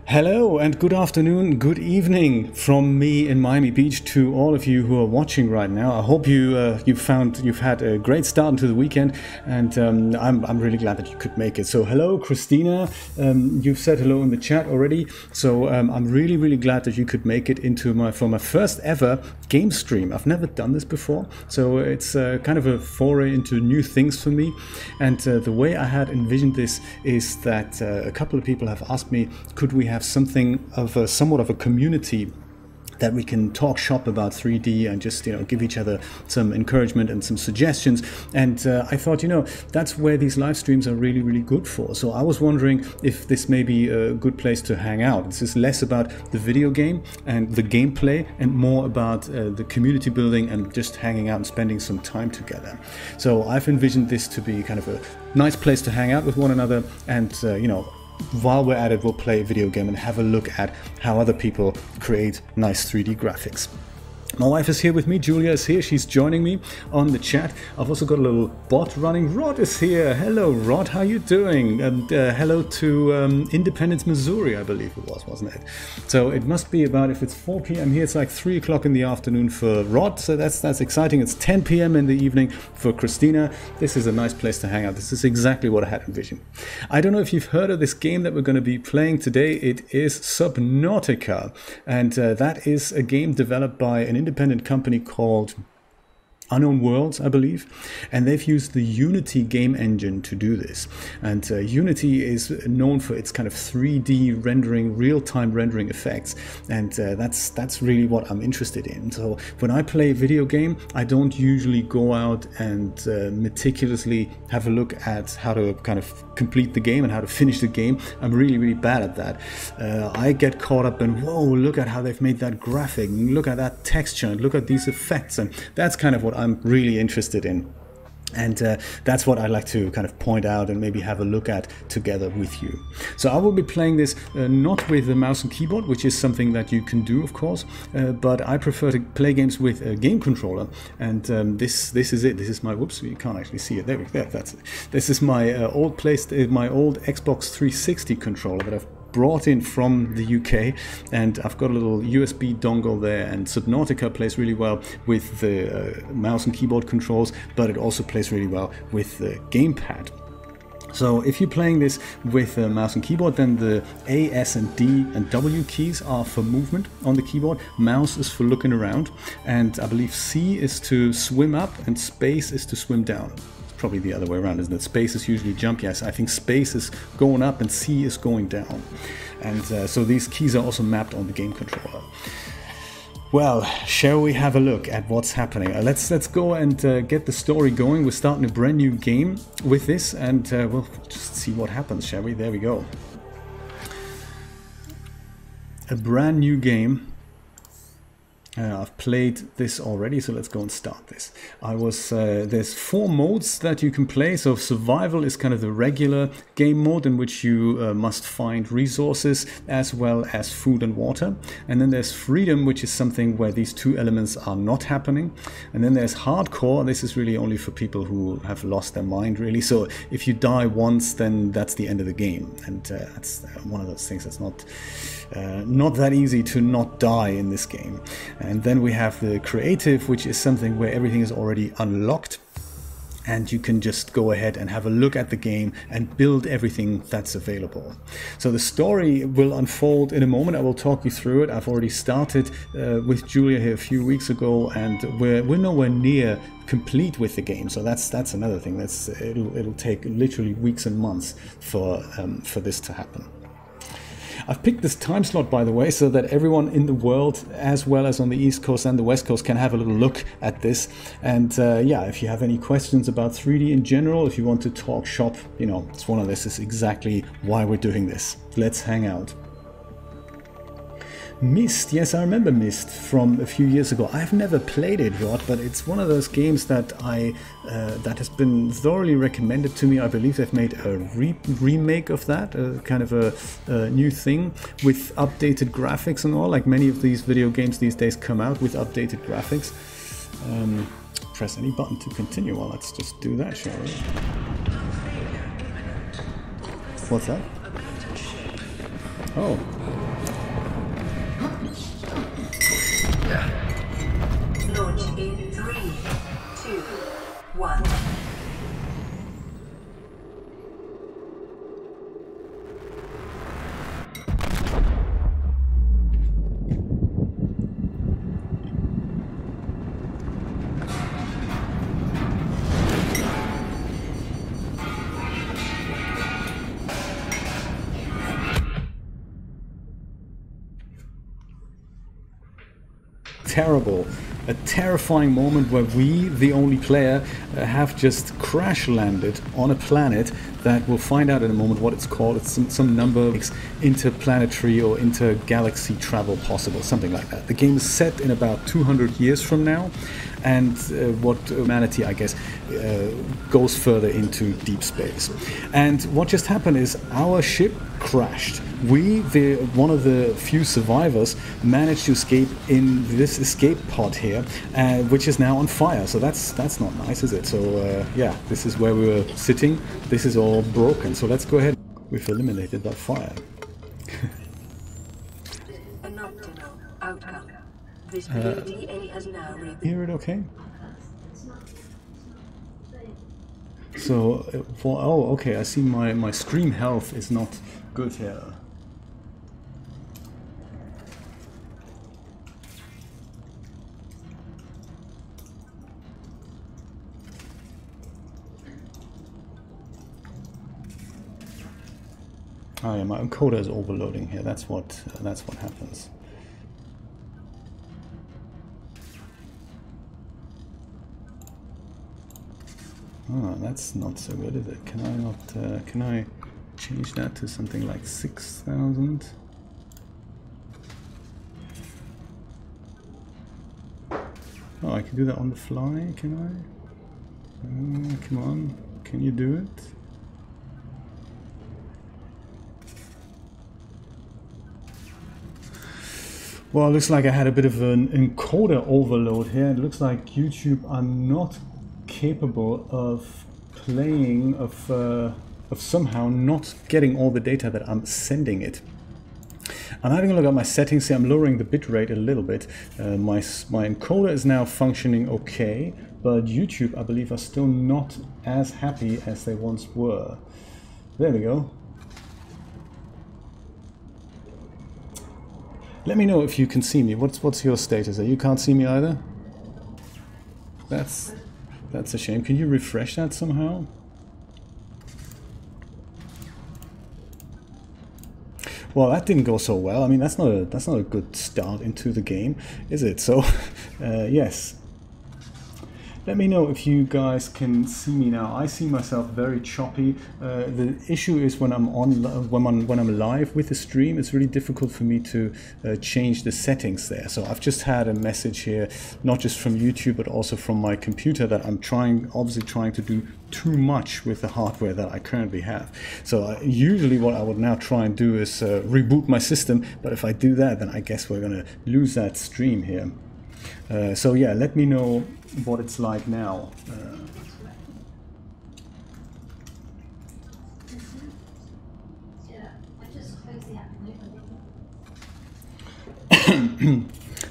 Hello and good afternoon, good evening from me in Miami Beach to all of you who are watching right now. I hope you've had a great start into the weekend, and I'm really glad that you could make it. So hello, Christina. You've said hello in the chat already. So I'm really glad that you could make it into my first ever game stream. I've never done this before, so it's kind of a foray into new things for me. And the way I had envisioned this is that a couple of people have asked me, could we have something of somewhat of a community that we can talk shop about 3D and just, give each other some encouragement and some suggestions. And I thought, that's where these live streams are really good for. So I was wondering if this may be a good place to hang out. This is less about the video game and the gameplay and more about the community building and just hanging out and spending some time together. So I've envisioned this to be kind of a nice place to hang out with one another, and while we're at it, we'll play a video game and have a look at how other people create nice 3D graphics. My wife is here with me, Julia is here, she's joining me on the chat. I've also got a little bot running. Rod is here. Hello Rod, how you doing? And hello to Independence, Missouri, I believe it was, wasn't it? So it must be about, if it's 4 p.m. here, it's like 3 o'clock in the afternoon for Rod, so that's exciting. It's 10 p.m. in the evening for Christina. This is a nice place to hang out. This is exactly what I had envisioned. I don't know if you've heard of this game that we're going to be playing today. It is SUBNAUTIca, and that is a game developed by an independent company called Unknown Worlds, I believe, and they've used the Unity game engine to do this. And Unity is known for its kind of 3D rendering, real-time rendering effects, and that's really what I'm interested in. So when I play a video game, I don't usually go out and meticulously have a look at how to kind of complete the game and how to finish the game. I'm really bad at that. I get caught up in, whoa, look at how they've made that graphic, look at that texture, and look at these effects, and that's kind of what I'm really interested in. And that's what I'd like to kind of point out and maybe have a look at together with you. So I will be playing this not with a mouse and keyboard, which is something that you can do, of course, but I prefer to play games with a game controller. And this is it. This is my, whoops, you can't actually see it. There we go. That's it. This is my old Xbox 360 controller that I've brought in from the UK, and I've got a little USB dongle there, and SUBNAUTICA plays really well with the mouse and keyboard controls, but it also plays really well with the gamepad. So if you're playing this with a mouse and keyboard, then the A, S and D and W keys are for movement on the keyboard, mouse is for looking around, and I believe C is to swim up and space is to swim down. Probably the other way around, isn't it? Space is usually jump. Yes, I think space is going up and C is going down. And so these keys are also mapped on the game controller. Well, shall we have a look at what's happening? Let's go and get the story going. We're starting a brand new game with this, and we'll just see what happens, shall we? There we go. A brand new game. I've played this already, so let's go and start this. There's 4 modes that you can play. So survival is kind of the regular game mode in which you must find resources as well as food and water. And then there's freedom, which is something where these 2 elements are not happening. And then there's hardcore. This is really only for people who have lost their mind, really. So if you die once, then that's the end of the game. And that's one of those things that's not that easy to not die in this game. And then we have the creative, which is something where everything is already unlocked, and you can just go ahead and have a look at the game and build everything that's available. So the story will unfold in a moment. I will talk you through it. I've already started with Julia here a few weeks ago, and we're nowhere near complete with the game. So that's another thing. It'll take literally weeks and months for this to happen. I've picked this time slot, by the way, so that everyone in the world, as well as on the East Coast and the West Coast, can have a little look at this. And yeah, if you have any questions about 3D in general, if you want to talk shop, it's one of this is exactly why we're doing this. Let's hang out. Myst, yes, I remember Myst from a few years ago. I've never played it, Rod, but it's one of those games that that has been thoroughly recommended to me. I believe they've made a remake of that, kind of a new thing with updated graphics and all, like many of these video games these days come out with updated graphics. Press any button to continue. Well, let's just do that, shall we? What's that? Oh. Launch in 3, 2, 1. Terrible, a terrifying moment where we, the only player, have just crash landed on a planet that we'll find out in a moment what it's called. It's some number of interplanetary or intergalaxy travel possible, something like that. The game is set in about 200 years from now, and what humanity, I guess, goes further into deep space. And what just happened is our ship crashed. We, one of the few survivors, managed to escape in this escape pod here, which is now on fire. So that's not nice, is it? So yeah, this is where we were sitting. This is all broken. So let's go ahead. We've eliminated that fire. An optimal outcome. This PDA has now hear it okay? So oh, okay, I see my stream health is not good here. Oh yeah, my encoder is overloading here. That's what happens. Oh, that's not so good, is it? Can I not? Can I change that to something like 6,000? Oh, I can do that on the fly. Can I? Come on, can you do it? Well, it looks like I had a bit of an encoder overload here. It looks like YouTube are not capable of playing, of somehow not getting all the data that I'm sending it. I'm having a look at my settings here. I'm lowering the bitrate a little bit. My encoder is now functioning okay, but YouTube, I believe, are still not as happy as they once were. There we go. Let me know if you can see me. What's your status? You can't see me either? That's a shame. Can you refresh that somehow? Well, that didn't go so well. I mean, that's not a good start into the game, is it? So, yes. Let me know if you guys can see me now. I see myself very choppy. The issue is when I'm when I'm live with the stream, it's really difficult for me to change the settings there. So I've just had a message here, not just from YouTube, but also from my computer, that I'm obviously trying to do too much with the hardware that I currently have. So usually what I would now try and do is reboot my system. But if I do that, then I guess we're gonna lose that stream here. So yeah, let me know what it's like now.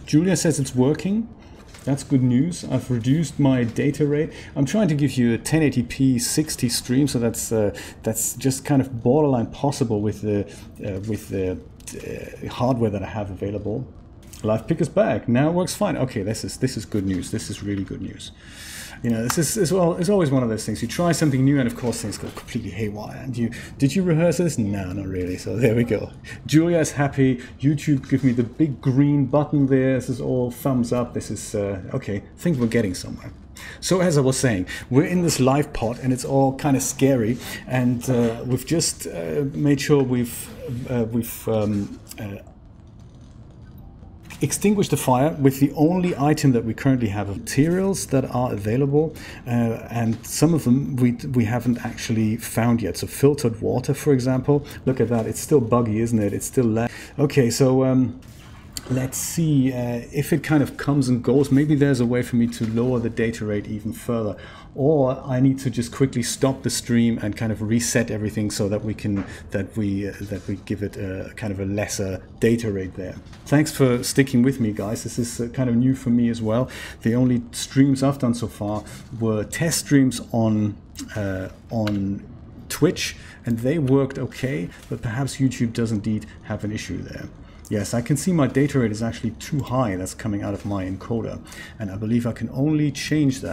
Julia says it's working. That's good news. I've reduced my data rate. I'm trying to give you a 1080p 60 stream, so that's just kind of borderline possible with the hardware that I have available. Live pick is back. Now it works fine. Okay, this is good news. This is really good news. You know, this is well, it's always one of those things. You try something new, and of course things go completely haywire. And did you rehearse this? No, not really. So there we go. Julia is happy. YouTube give me the big green button there. This is all thumbs up. This is okay. I think we're getting somewhere. So as I was saying, we're in this live pod, and it's all kind of scary. And we've just made sure we've extinguish the fire with the only item that we currently have of materials that are available, and some of them we haven't actually found yet. So filtered water, for example, look at that, it's still buggy, isn't it? It's still okay, so let's see if it kind of comes and goes. Maybe there's a way for me to lower the data rate even further, or I need to just quickly stop the stream and kind of reset everything so that we can that we give it a kind of a lesser data rate there. Thanks for sticking with me, guys. This is kind of new for me as well. The only streams I've done so far were test streams on Twitch, and they worked okay, but perhaps YouTube does indeed have an issue there. Yes, I can see my data rate is actually too high. That's coming out of my encoder, and I believe I can only change that